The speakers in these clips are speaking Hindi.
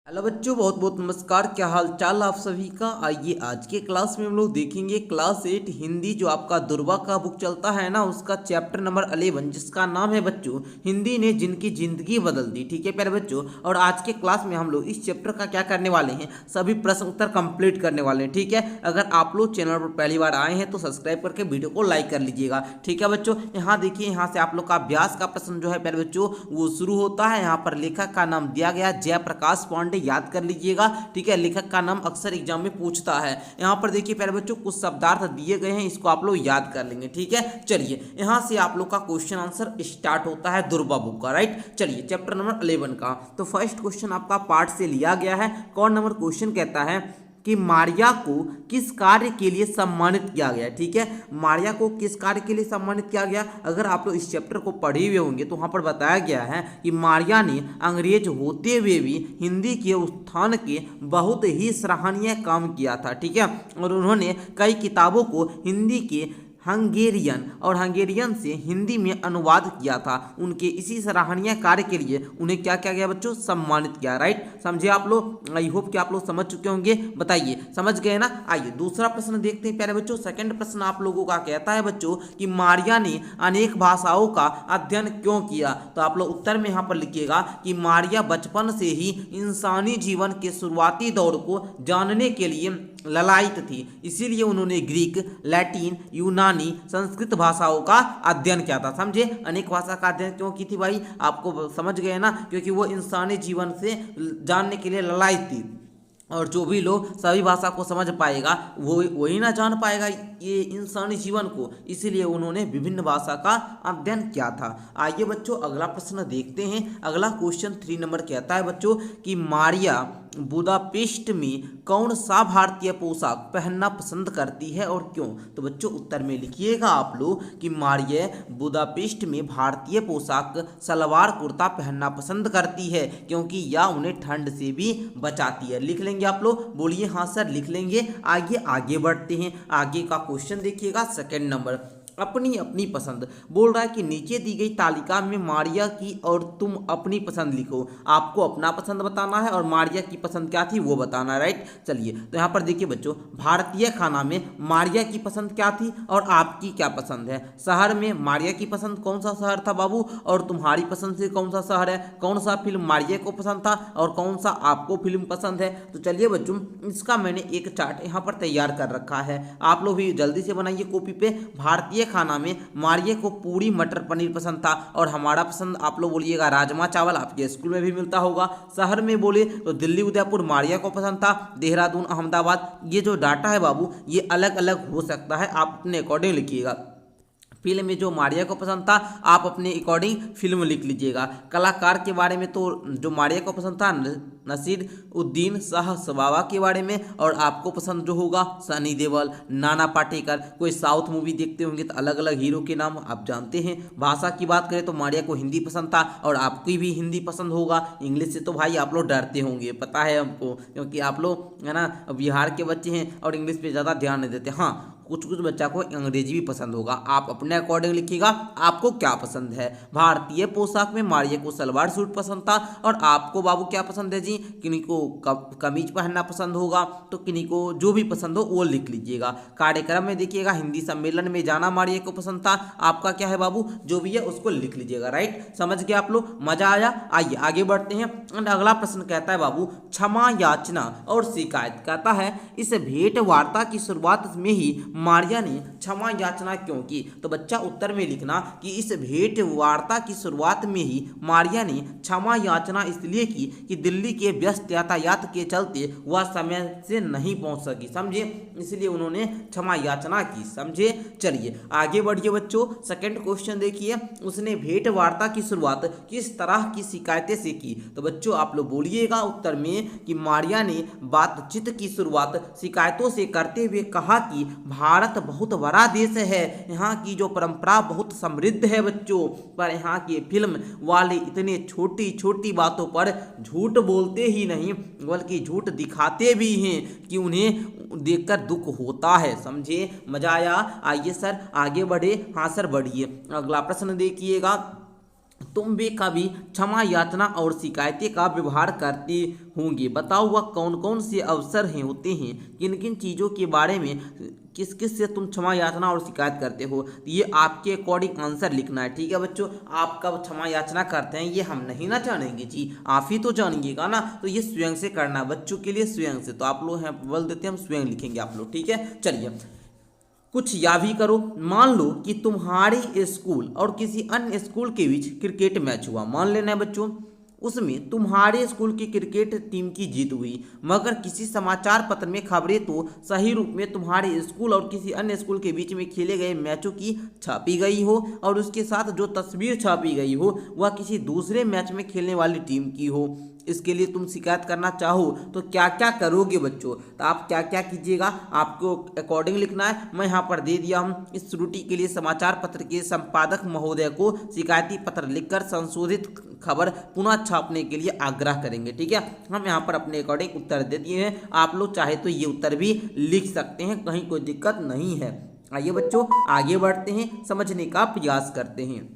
हेलो बच्चों, बहुत बहुत नमस्कार। क्या हाल चाल आप सभी का। आइए आज के क्लास में हम लोग देखेंगे क्लास 8 हिंदी, जो आपका दुर्वा का बुक चलता है ना, उसका चैप्टर नंबर 11, जिसका नाम है बच्चों हिंदी ने जिनकी जिंदगी बदल दी। ठीक है प्यारे बच्चों, और आज के क्लास में हम लोग इस चैप्टर का क्या करने वाले हैं, सभी प्रश्न उत्तर कंप्लीट करने वाले हैं। ठीक है, अगर आप लोग चैनल पर पहली बार आए हैं तो सब्सक्राइब करके वीडियो को लाइक कर लीजिएगा। ठीक है बच्चों, यहाँ देखिए, यहाँ से आप लोग का अभ्यास का प्रश्न जो है प्यारे बच्चों वो शुरू होता है। यहाँ पर लेखक का नाम दिया गया जयप्रकाश पांडे, याद कर लीजिएगा। ठीक है, लेखक का नाम अक्सर एग्जाम में पूछता है। यहाँ पर देखिए प्यारे बच्चों कुछ शब्दार्थ दिए गए हैं, इसको आप लोग याद कर लेंगे। ठीक है, चलिए यहाँ से आप लोग का क्वेश्चन आंसर स्टार्ट होता है दुर्वा बुक का। राइट, चलिए चैप्टर नंबर 11 का तो फर्स्ट क्वेश्चन आपका पार्ट से लिया गया है। कौन नंबर क्वेश्चन कहता है कि मारिया को किस कार्य के लिए सम्मानित किया गया। ठीक है, मारिया को किस कार्य के लिए सम्मानित किया गया। अगर आप लोग इस चैप्टर को पढ़े हुए होंगे तो वहाँ पर बताया गया है कि मारिया ने अंग्रेज होते हुए भी हिंदी के उत्थान के बहुत ही सराहनीय काम किया था। ठीक है, और उन्होंने कई किताबों को हिंदी के हंगेरियन और हंगेरियन से हिंदी में अनुवाद किया था। उनके इसी सराहनीय कार्य के लिए उन्हें क्या किया गया बच्चों, सम्मानित किया। राइट, समझे आप लोग। आई होप कि आप लोग समझ चुके होंगे। बताइए, समझ गए ना। आइए दूसरा प्रश्न देखते हैं प्यारे बच्चों। सेकंड प्रश्न आप लोगों का कहता है बच्चों कि मारिया ने अनेक भाषाओं का अध्ययन क्यों किया। तो आप लोग उत्तर में यहाँ पर लिखिएगा कि मारिया बचपन से ही इंसानी जीवन के शुरुआती दौर को जानने के लिए ललायित थी, इसीलिए उन्होंने ग्रीक, लैटिन, यूनानी, संस्कृत भाषाओं का अध्ययन किया था। समझे, अनेक भाषा का अध्ययन क्यों की थी भाई, आपको समझ गए ना। क्योंकि वो इंसानी जीवन से जानने के लिए ललायित थी, और जो भी लोग सभी भाषा को समझ पाएगा वो वही ना जान पाएगा ये इंसानी जीवन को, इसीलिए उन्होंने विभिन्न भाषा का अध्ययन किया था। आइए बच्चों अगला प्रश्न देखते हैं। अगला क्वेश्चन 3 नंबर कहता है बच्चों कि मारिया बुदापेस्ट में कौन सा भारतीय पोशाक पहनना पसंद करती है और क्यों। तो बच्चों उत्तर में लिखिएगा आप लोग कि मारिया बुदापेस्ट में भारतीय पोशाक सलवार कुर्ता पहनना पसंद करती है, क्योंकि यह उन्हें ठंड से भी बचाती है। लिख लेंगे आप लोग, बोलिए हाँ सर, लिख लेंगे। आइए आगे बढ़ते हैं। आगे का क्वेश्चन देखिएगा सेकंड नंबर, अपनी अपनी पसंद बोल रहा है कि नीचे दी गई तालिका में मारिया की और तुम अपनी पसंद लिखो। आपको अपना पसंद बताना है और मारिया की पसंद क्या थी वो बताना है। राइट, चलिए तो यहाँ पर देखिए बच्चों, भारतीय खाना में मारिया की पसंद क्या थी और आपकी क्या पसंद है। शहर में मारिया की पसंद कौन सा शहर था बाबू, और तुम्हारी पसंद से कौन सा शहर है। कौन सा फिल्म मारिया को पसंद था और कौन सा आपको फिल्म पसंद है। तो चलिए बच्चों, इसका मैंने एक चार्ट यहाँ पर तैयार कर रखा है, आप लोग भी जल्दी से बनाइए कॉपी पे। भारतीय खाना में मारिया को पूरी मटर पनीर पसंद था, और हमारा पसंद आप लोग बोलिएगा राजमा चावल, आपके स्कूल में भी मिलता होगा। शहर में बोले तो दिल्ली उदयपुर मारिया को पसंद था, देहरादून अहमदाबाद। ये जो डाटा है बाबू ये अलग अलग हो सकता है, आप अपने अकॉर्डिंग लिखिएगा। फिल्म में जो मारिया को पसंद था आप अपने अकॉर्डिंग फिल्म लिख लीजिएगा। कलाकार के बारे में तो जो मारिया को पसंद था नसीर उद्दीन शाह सबावा के बारे में, और आपको पसंद जो होगा सनी देओल, नाना पाटेकर। कोई साउथ मूवी देखते होंगे तो अलग अलग हीरो के नाम आप जानते हैं। भाषा की बात करें तो मारिया को हिंदी पसंद था, और आपकी भी हिंदी पसंद होगा। इंग्लिश से तो भाई आप लोग डरते होंगे, पता है हमको, क्योंकि आप लोग है ना बिहार के बच्चे हैं और इंग्लिश पे ज़्यादा ध्यान नहीं देते। हाँ, कुछ कुछ बच्चा को अंग्रेजी भी पसंद होगा, आप अपने अकॉर्डिंग लिखिएगा आपको क्या पसंद है। भारतीय पोशाक में मारिया को सलवार सूट पसंद था, और आपको बाबू क्या पसंद है जी। किन्हीं को कमीज पहनना पसंद होगा, तो किन्हीं को जो भी पसंद हो वो लिख लीजिएगा। कार्यक्रम में देखिएगा हिंदी सम्मेलन में जाना मारिया को पसंद था, आपका क्या है बाबू, जो भी है उसको लिख लीजिएगा। राइट, समझ गए आप लोग, मजा आया। आइए आगे बढ़ते हैं। अगला प्रश्न कहता है बाबू क्षमा याचना और शिकायत। कहता है इस भेंट वार्ता की शुरुआत में ही मारिया ने क्षमा याचना क्यों की। तो बच्चा उत्तर में लिखना कि इस भेंट वार्ता की शुरुआत में ही मारिया ने क्षमा याचना इसलिए की कि दिल्ली के व्यस्त यातायात के चलते वह समय से नहीं पहुंच सकी। समझे, इसलिए उन्होंने क्षमा याचना की। समझे, चलिए आगे बढ़िए बच्चों। सेकंड क्वेश्चन देखिए, उसने भेंट वार्ता की शुरुआत किस तरह की शिकायतें से की। तो बच्चों आप लोग बोलिएगा उत्तर में कि मारिया ने बातचीत की शुरुआत शिकायतों से करते हुए कहा कि भारत बहुत बड़ा देश है, यहाँ की जो परंपरा बहुत समृद्ध है बच्चों, पर यहाँ के फिल्म वाले इतने छोटी छोटी बातों पर झूठ बोलते ही नहीं बल्कि झूठ दिखाते भी हैं कि उन्हें देखकर दुख होता है। समझे, मजा आया। आइए सर आगे बढ़े। हाँ सर बढ़िए। अगला प्रश्न देखिएगा, तुम भी कभी क्षमा याचना और शिकायतें का व्यवहार करते होंगे। बताओ वह कौन कौन से अवसर हैं होते हैं, किन किन चीज़ों के बारे में किस किस से तुम क्षमा याचना और शिकायत करते हो। तो ये आपके अकॉर्डिंग आंसर लिखना है, ठीक है बच्चों। आप कब क्षमा याचना करते हैं ये हम नहीं ना जानेंगे जी, आप ही तो जानिएगा ना। तो ये स्वयं से करना है बच्चों के लिए, स्वयं से। तो आप लोग हैं बोल देते हैं, हम स्वयं लिखेंगे आप लोग, ठीक है। चलिए कुछ या भी करो। मान लो कि तुम्हारे स्कूल और किसी अन्य स्कूल के बीच क्रिकेट मैच हुआ, मान लेना है बच्चों। उसमें तुम्हारे स्कूल की क्रिकेट टीम की जीत हुई, मगर किसी समाचार पत्र में खबरें तो सही रूप में तुम्हारे स्कूल और किसी अन्य स्कूल के बीच में खेले गए मैचों की छापी गई हो, और उसके साथ जो तस्वीर छापी गई हो वह किसी दूसरे मैच में खेलने वाली टीम की हो। इसके लिए तुम शिकायत करना चाहो तो क्या क्या करोगे बच्चों। तो आप क्या क्या कीजिएगा, आपको अकॉर्डिंग लिखना है। मैं यहाँ पर दे दिया हूँ। इस त्रुटि के लिए समाचार पत्र के संपादक महोदय को शिकायती पत्र लिखकर संशोधित खबर पुनः छापने के लिए आग्रह करेंगे, ठीक है। हम यहाँ पर अपने अकॉर्डिंग उत्तर दे दिए हैं, आप लोग चाहे तो ये उत्तर भी लिख सकते हैं, कहीं कोई दिक्कत नहीं है। आइए बच्चों आगे बढ़ते हैं, समझने का प्रयास करते हैं।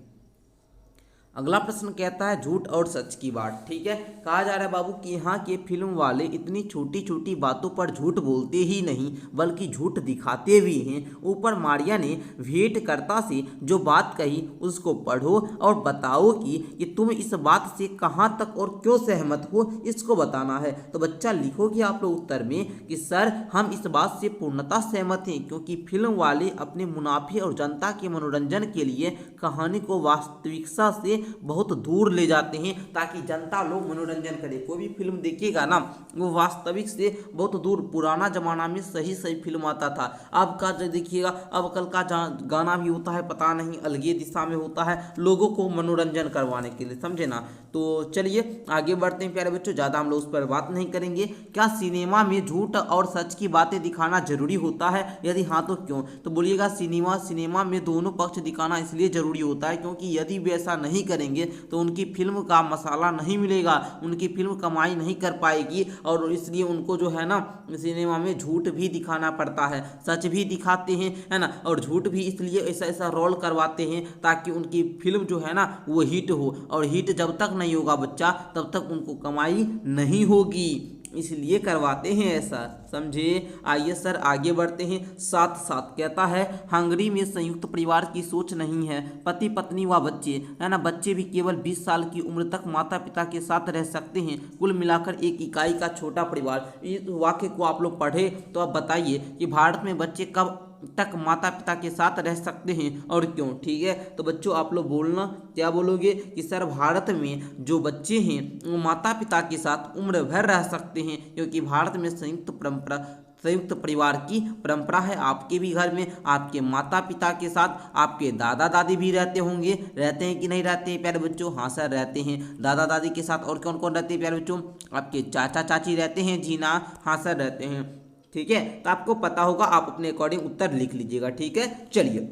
अगला प्रश्न कहता है झूठ और सच की बात, ठीक है। कहा जा रहा है बाबू कि यहाँ के फिल्म वाले इतनी छोटी छोटी बातों पर झूठ बोलते ही नहीं बल्कि झूठ दिखाते भी हैं। ऊपर मारिया ने भेंटकर्ता से जो बात कही उसको पढ़ो और बताओ कि तुम इस बात से कहाँ तक और क्यों सहमत हो, इसको बताना है। तो बच्चा लिखोगे आप लोग उत्तर में कि सर हम इस बात से पूर्णतः सहमत हैं, क्योंकि फिल्म वाले अपने मुनाफे और जनता के मनोरंजन के लिए कहानी को वास्तविकता से बहुत दूर ले जाते हैं, ताकि जनता लोग मनोरंजन करे। कोई भी फिल्म देखिएगा ना वो वास्तविक से बहुत दूर, पुराना जमाना में सही सही फिल्म आता था, अब का जो देखिएगा अब कल का गाना भी होता है पता नहीं अलगे दिशा में होता है, लोगों को मनोरंजन करवाने के लिए, समझे ना। तो चलिए आगे बढ़ते हैं प्यारे बच्चों, ज़्यादा हम लोग उस पर बात नहीं करेंगे। क्या सिनेमा में झूठ और सच की बातें दिखाना जरूरी होता है, यदि हाँ तो क्यों। तो बोलिएगा सिनेमा में दोनों पक्ष दिखाना इसलिए जरूरी होता है क्योंकि यदि वे ऐसा नहीं करेंगे तो उनकी फिल्म का मसाला नहीं मिलेगा, उनकी फिल्म कमाई नहीं कर पाएगी, और इसलिए उनको जो है ना सिनेमा में झूठ भी दिखाना पड़ता है, सच भी दिखाते हैं, है ना। और झूठ भी इसलिए ऐसा ऐसा रोल करवाते हैं ताकि उनकी फिल्म जो है ना वो हिट हो, और हिट जब तक नहीं होगा बच्चा तब तक उनको कमाई नहीं होगी, इसलिए करवाते हैं ऐसा, समझे। आइए सर आगे बढ़ते हैं। साथ साथ कहता है हंगरी में संयुक्त परिवार की सोच नहीं है, पति पत्नी व बच्चे, है ना, बच्चे भी केवल 20 साल की उम्र तक माता पिता के साथ रह सकते हैं, कुल मिलाकर एक इकाई का छोटा परिवार। इस वाक्य को आप लोग पढ़े तो आप बताइए कि भारत में बच्चे कब तक माता पिता के साथ रह सकते हैं और क्यों, ठीक है। तो बच्चों आप लोग बोलना क्या बोलोगे कि सर भारत में जो बच्चे हैं वो माता पिता के साथ उम्र भर रह सकते हैं, क्योंकि भारत में संयुक्त परिवार की परंपरा है। आपके भी घर में आपके माता पिता के साथ आपके दादा दादी भी रहते होंगे, रहते हैं कि नहीं रहते हैं प्यारे बच्चों। हाँ सर रहते हैं, दादा दादी के साथ और कौन कौन रहते हैं प्यारे बच्चों, आपके चाचा चाची रहते हैं जी ना, हाँ सर रहते हैं, ठीक है। तो आपको पता होगा, आप अपने अकॉर्डिंग उत्तर लिख लीजिएगा, ठीक है। चलिए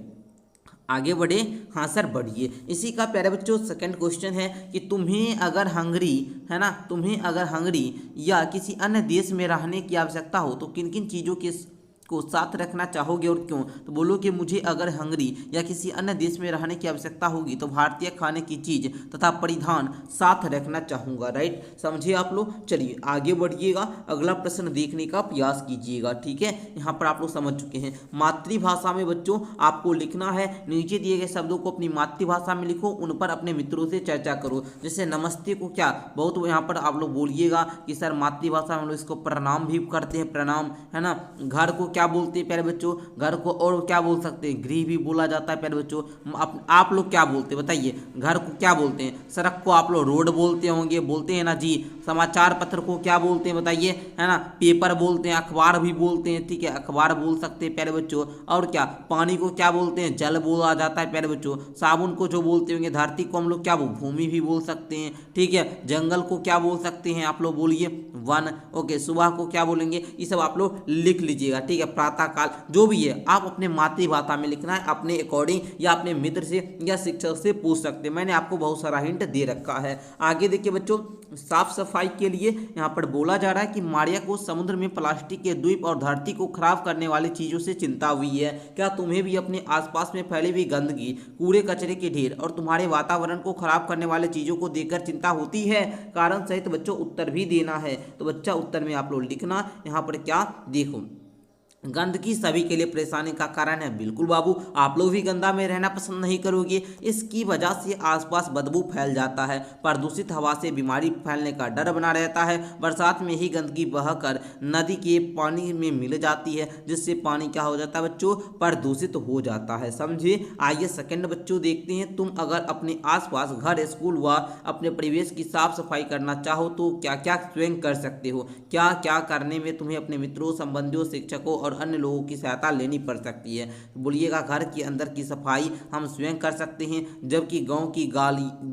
आगे बढ़े, हाँ सर बढ़िए। इसी का प्यारे बच्चों सेकंड क्वेश्चन है कि तुम्हें अगर हंगरी, है ना, तुम्हें अगर हंगरी या किसी अन्य देश में रहने की आवश्यकता हो तो किन किन चीज़ों के को साथ रखना चाहोगे और क्यों। तो बोलो कि मुझे अगर हंगरी या किसी अन्य देश में रहने की आवश्यकता होगी तो भारतीय खाने की चीज़ तथा परिधान साथ रखना चाहूँगा, राइट, समझिए आप लोग। चलिए आगे बढ़िएगा, अगला प्रश्न देखने का प्रयास कीजिएगा, ठीक है। यहाँ पर आप लोग समझ चुके हैं। मातृभाषा में बच्चों आपको लिखना है, नीचे दिए गए शब्दों को अपनी मातृभाषा में लिखो, उन पर अपने मित्रों से चर्चा करो। जैसे नमस्ते को क्या बहुत यहाँ पर आप लोग बोलिएगा कि सर मातृभाषा में हम लोग इसको प्रणाम भी करते हैं, प्रणाम, है ना। घर को क्या बोलते हैं प्यारे बच्चों, घर को और क्या बोल सकते हैं, गृह भी बोला जाता है प्यारे बच्चों। आप लोग क्या बोलते हैं बताइए, घर को क्या बोलते हैं, सड़क को आप लोग रोड बोलते होंगे, बोलते हैं ना जी। समाचार पत्र को क्या बोलते हैं बताइए, है ना, पेपर बोलते हैं, अखबार भी बोलते हैं, ठीक है, अखबार बोल सकते हैं प्यारे बच्चों। और क्या, पानी को क्या बोलते हैं, जल बोला जाता है प्यारे बच्चों। साबुन को जो बोलते होंगे, धरती को हम लोग क्या भूमि भी बोल सकते हैं, ठीक है। जंगल को क्या बोल सकते हैं आप लोग बोलिए, वन, ओके। सुबह को क्या बोलेंगे, ये सब आप लोग लिख लीजिएगा, ठीक है। प्रातःकाल, जो भी है आप अपने मातृभाषा में लिखना है, अपने अकॉर्डिंग या अपने मित्र से या शिक्षक से पूछ सकते हैं। मैंने आपको बहुत सारा हिंट दे रखा है। आगे देखिए बच्चों, साफ सफाई के लिए यहाँ पर बोला जा रहा है कि मारिया को समुद्र में प्लास्टिक के द्वीप और धरती को खराब करने वाली चीजों से चिंता हुई है। क्या तुम्हें भी अपने आसपास में फैली हुई गंदगी, कूड़े कचरे के ढेर और तुम्हारे वातावरण को खराब करने वाले चीजों को देखकर चिंता होती है? कारण सहित बच्चों उत्तर भी देना है। तो बच्चा उत्तर में आप लोग लिखना यहाँ पर क्या, देखो गंदगी सभी के लिए परेशानी का कारण है। बिल्कुल बाबू, आप लोग भी गंदा में रहना पसंद नहीं करोगे। इसकी वजह से आसपास बदबू फैल जाता है, प्रदूषित हवा से बीमारी फैलने का डर बना रहता है। बरसात में ही गंदगी बहकर नदी के पानी में मिल जाती है, जिससे पानी क्या हो जाता है बच्चों, प्रदूषित हो जाता है। समझे? आइए सेकंड बच्चों देखते हैं, तुम अगर अपने आसपास घर, स्कूल व अपने परिवेश की साफ सफाई करना चाहो तो क्या क्या स्वयं कर सकते हो? क्या क्या करने में तुम्हें अपने मित्रों, संबंधियों, शिक्षकों और अन्य लोगों की सहायता लेनी पड़ सकती है? बोलिएगा घर के अंदर की सफाई हम स्वयं कर सकते हैं, जबकि गांव की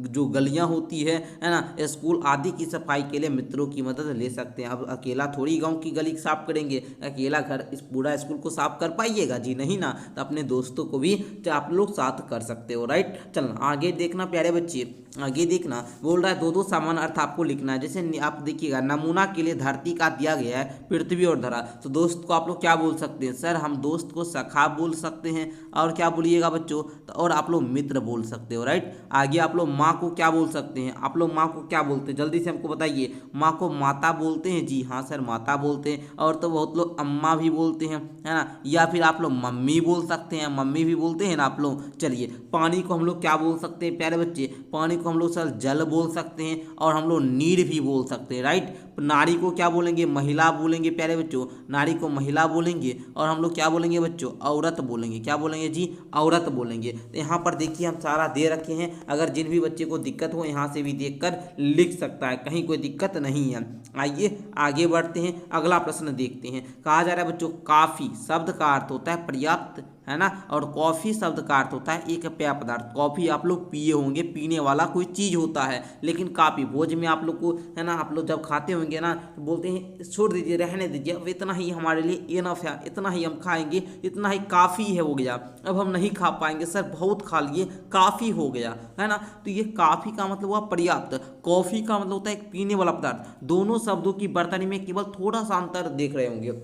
जो गलियां होती है ना, स्कूल आदि की सफाई के लिए मित्रों की मदद ले सकते हैं। अब अकेला थोड़ी गांव की गली साफ करेंगे, अकेला घर इस पूरा स्कूल को साफ कर पाइएगा जी नहीं ना, तो अपने दोस्तों को भी आप लोग साथ कर सकते हो। राइट, चलना आगे देखना प्यारे बच्चे, आगे देखना बोल रहा है दो समान अर्थ आपको लिखना है। जैसे आप देखिएगा, नमूना के लिए धरती का दिया गया है पृथ्वी और धरा, तो दोस्त को आप लोग क्या बोल सकते हैं? सर हम दोस्त को सखा बोल सकते हैं। और क्या बोलिएगा बच्चों? तो और आप लोग मित्र बोल सकते हो। राइट, आगे आप लोग माँ को क्या बोल सकते हैं? आप लोग माँ को क्या बोलते हैं जल्दी से हमको बताइए। माँ को माता बोलते हैं, जी हाँ सर माता बोलते हैं। और तो बहुत लोग अम्मा भी बोलते हैं, है ना, या फिर आप लोग मम्मी बोल सकते हैं, मम्मी भी बोलते हैं ना आप लोग। चलिए, पानी को हम लोग क्या बोल सकते हैं प्यारे बच्चे? पानी को हम लोग सर जल बोल सकते हैं, और हम लोग नीर भी बोल सकते हैं। राइट, नारी को क्या बोलेंगे? महिला बोलेंगे प्यारे बच्चों, नारी को महिला बोलेंगे। और हम लोग क्या बोलेंगे बच्चों? औरत बोलेंगे। क्या बोलेंगे जी? औरत बोलेंगे। तो यहाँ पर देखिए हम सारा दे रखे हैं, अगर जिन भी बच्चे को दिक्कत हो यहाँ से भी देखकर लिख सकता है, कहीं कोई दिक्कत नहीं है। आइए आगे बढ़ते हैं, अगला प्रश्न देखते हैं। कहा जा रहा है बच्चों, काफी शब्द का अर्थ होता है पर्याप्त, है ना, और कॉफ़ी शब्द का अर्थ होता है एक पेय पदार्थ। कॉफ़ी आप लोग पिए होंगे, पीने वाला कोई चीज़ होता है, लेकिन काफ़ी भोज में आप लोग को, है ना, आप लोग जब खाते होंगे ना तो बोलते हैं छोड़ दीजिए, रहने दीजिए, अब इतना ही हमारे लिए इनफ है, इतना ही हम खाएंगे, इतना ही काफ़ी है, हो गया, अब हम नहीं खा पाएंगे सर, बहुत खा लिए, काफ़ी हो गया, है ना। तो ये काफ़ी का मतलब हुआ पर्याप्त, कॉफ़ी का मतलब होता है एक पीने वाला पदार्थ। दोनों शब्दों की वर्तनी में केवल थोड़ा सा अंतर देख रहे होंगे,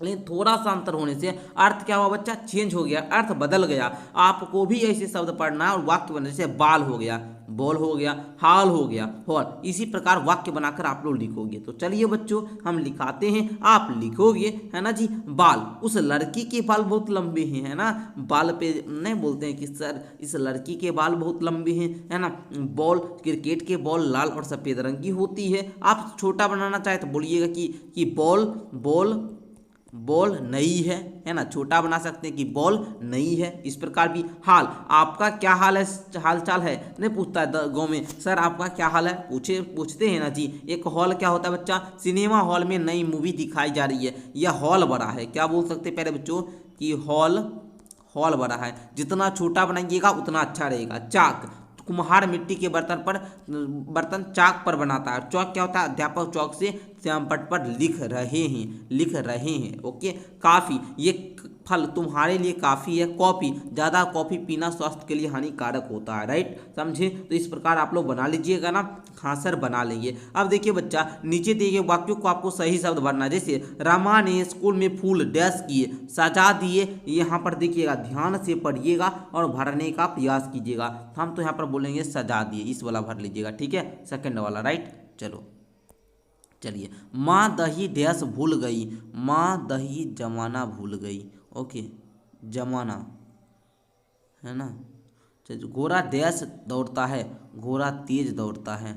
लेकिन थोड़ा सा अंतर होने से अर्थ क्या हुआ बच्चा? चेंज हो गया, अर्थ बदल गया। आपको भी ऐसे शब्द पढ़ना और वाक्य बनने से बाल हो गया, बॉल हो गया, हाल हो गया, हॉल, इसी प्रकार वाक्य बनाकर आप लोग लिखोगे। तो चलिए बच्चों हम लिखाते हैं, आप लिखोगे, है ना जी। बाल, उस लड़की के बाल बहुत लंबे हैं, है ना, बाल पे नहीं बोलते हैं कि सर इस लड़की के बाल बहुत लंबे हैं, है ना। बॉल, क्रिकेट के बॉल लाल और सफ़ेद रंग की होती है। आप छोटा बनाना चाहे तो बोलिएगा कि बॉल नई है ना, छोटा बना सकते हैं कि बॉल नई है। इस प्रकार भी हाल, आपका क्या हाल है, हाल चाल है, नहीं पूछता है गाँव में, सर आपका क्या हाल है, पूछते हैं ना जी। एक हॉल क्या होता है बच्चा? सिनेमा हॉल में नई मूवी दिखाई जा रही है, यह हॉल बड़ा है। क्या बोल सकते हैं पहले बच्चों? कि हॉल बड़ा है। जितना छोटा बनाइएगा उतना अच्छा रहेगा। चाक, कुम्हार मिट्टी के बर्तन चाक पर बनाता है। चौक क्या होता है? अध्यापक चौक से श्यामपट्ट पर लिख रहे हैं। ओके, काफ़ी, ये फल तुम्हारे लिए काफ़ी है। कॉफ़ी, ज़्यादा कॉफ़ी पीना स्वास्थ्य के लिए हानिकारक होता है। राइट, समझे? तो इस प्रकार आप लोग बना लीजिएगा ना। हाँ सर बना लेंगे। अब देखिए बच्चा, नीचे दिए गए वाक्यों को आपको सही शब्द भरना। जैसे रमा ने स्कूल में फूल डैश किए, सजा दिए। यहाँ पर देखिएगा, ध्यान से पढ़िएगा और भरने का प्रयास कीजिएगा। हम तो यहाँ पर बोलेंगे सजा दिए, इस वाला भर लीजिएगा, ठीक है, सेकंड वाला। राइट, चलिए, माँ दही डैश भूल गई, माँ दही जमाना भूल गई। ओके, जमाना, है ना। चलिए, घोड़ा डैश दौड़ता है, घोड़ा तेज दौड़ता है,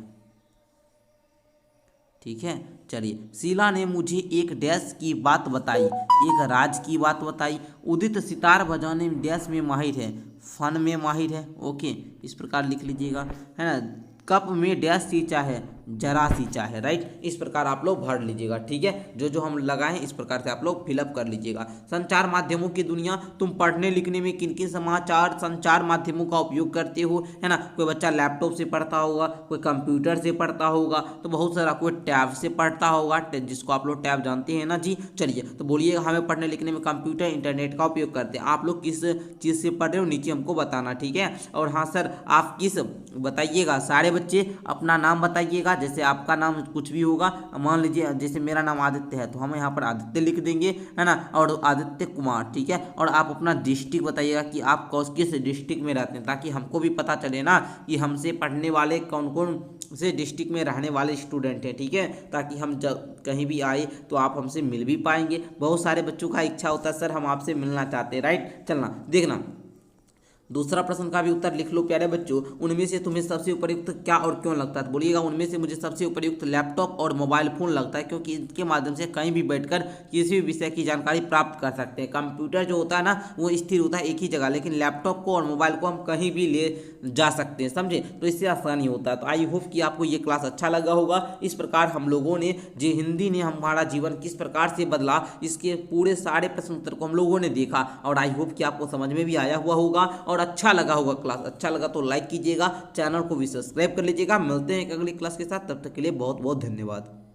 ठीक है। चलिए, शीला ने मुझे एक डैश की बात बताई, एक राज की बात बताई। उदित सितार बजाने में डैश में माहिर है, फन में माहिर है। ओके, इस प्रकार लिख लीजिएगा, है ना। कप में डैश सींचा है, जरा सी चाहे, राइट। इस प्रकार आप लोग भर लीजिएगा, ठीक है। जो जो हम लगाए इस प्रकार से आप लोग फिलअप कर लीजिएगा। संचार माध्यमों की दुनिया, तुम पढ़ने लिखने में किन किन समाचार संचार माध्यमों का उपयोग करते हो, है ना। कोई बच्चा लैपटॉप से पढ़ता होगा, कोई कंप्यूटर से पढ़ता होगा, तो बहुत सारा कोई टैब से पढ़ता होगा, जिसको आप लोग टैब जानते हैं ना जी। चलिए तो बोलिएगा हमें पढ़ने लिखने में कंप्यूटर इंटरनेट का उपयोग करते हैं। आप लोग किस चीज़ से पढ़ रहे हो नीचे हमको बताना, ठीक है। और हाँ सर आप किस बताइएगा, सारे बच्चे अपना नाम बताइएगा। जैसे आपका नाम कुछ भी होगा, मान लीजिए जैसे मेरा नाम आदित्य है तो हम यहाँ पर आदित्य लिख देंगे, है ना, और आदित्य कुमार, ठीक है। और आप अपना डिस्ट्रिक्ट बताइएगा कि आप किस डिस्ट्रिक्ट में रहते हैं, ताकि हमको भी पता चले ना कि हमसे पढ़ने वाले कौन कौन से डिस्ट्रिक्ट में रहने वाले स्टूडेंट हैं, ठीक है। ताकि हम जब कहीं भी आए तो आप हमसे मिल भी पाएंगे। बहुत सारे बच्चों का इच्छा होता है सर हम आपसे मिलना चाहते हैं, राइट। चलना देखना दूसरा प्रश्न का भी उत्तर लिख लो प्यारे बच्चों। उनमें से तुम्हें सबसे उपयुक्त क्या और क्यों लगता है, तो बोलिएगा उनमें से मुझे सबसे उपयुक्त लैपटॉप और मोबाइल फ़ोन लगता है, क्योंकि इसके माध्यम से कहीं भी बैठकर किसी भी विषय की जानकारी प्राप्त कर सकते हैं। कंप्यूटर जो होता है ना वो स्थिर होता है एक ही जगह, लेकिन लैपटॉप को और मोबाइल को हम कहीं भी ले जा सकते हैं, समझे। तो इससे आसानी होता है। तो आई होप कि आपको ये क्लास अच्छा लगा होगा। इस प्रकार हम लोगों ने जो हिंदी ने हमारा जीवन किस प्रकार से बदला, इसके पूरे सारे प्रश्न उत्तर को हम लोगों ने देखा, और आई होप कि आपको समझ में भी आया हुआ होगा और अच्छा लगा होगा। क्लास अच्छा लगा तो लाइक कीजिएगा, चैनल को भी सब्सक्राइब कर लीजिएगा। मिलते हैं एक अगली क्लास के साथ, तब तक के लिए बहुत बहुत धन्यवाद।